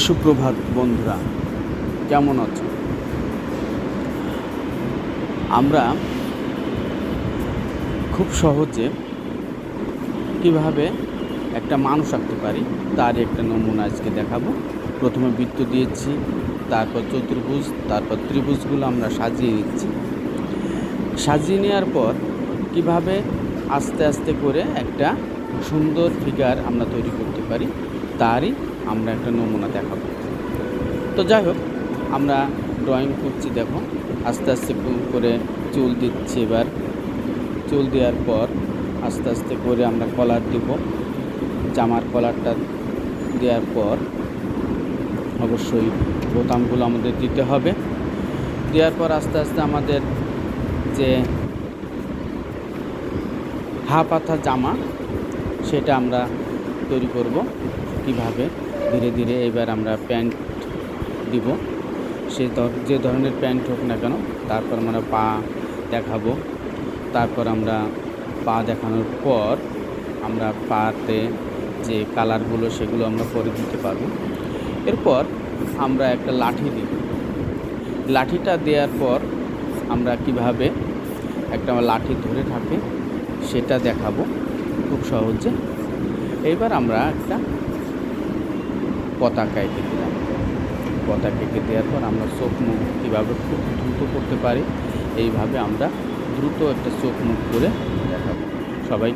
সুপ্রভাত বন্ধুরা, কেমন আছো? আমরা খুব সহজে কিভাবে একটা মানুষ আঁকতে পারি তার একটা নমুনা আজকে দেখাবো। প্রথমে বৃত্ত দিয়েছি, তারপর চতুর্ভুজ, তারপর ত্রিভুজগুলো আমরা সাজিয়ে নিচ্ছি। সাজিয়ে নেওয়ার পর কিভাবে আস্তে আস্তে করে একটা সুন্দর ফিগার আমরা তৈরি করতে পারি তারই আমরা একটা নমুনা দেখাবো। তো যাই হোক, আমরা ড্রয়িং করছি। দেখো, আস্তে আস্তে করে চুল দিচ্ছি। এবার চুল দেওয়ার পর আস্তে আস্তে করে আমরা কলার দিব। জামার কলারটা দেওয়ার পর অবশ্যই বোতামগুলো আমাদের দিতে হবে। দেওয়ার পর আস্তে আস্তে আমাদের যে হাফ হাতা জামা সেটা আমরা তৈরি করব। কিভাবে ধীরে ধীরে এবার আমরা প্যান্ট দিব, যে ধরনের প্যান্ট হোক না কেন। তারপর আমরা পা দেখাবো। তারপর আমরা পা দেখানোর পর আমরা পাতে যে কালারগুলো সেগুলো আমরা করে দিতে পারবো। এরপর আমরা একটা লাঠি দিব। লাঠিটা দেওয়ার পর আমরা কিভাবে একটা লাঠি ধরে থাকে সেটা দেখাবো খুব সহজে। এবার আমরা একটা পতাকা এঁকে দিলাম। পতাকা এঁকে দেওয়ার পর আমরা চোখ মুখ কীভাবে খুব দ্রুত করতে পারি, এইভাবে আমরা দ্রুত একটা চোখ মুখ করে দেখাবো। সবাই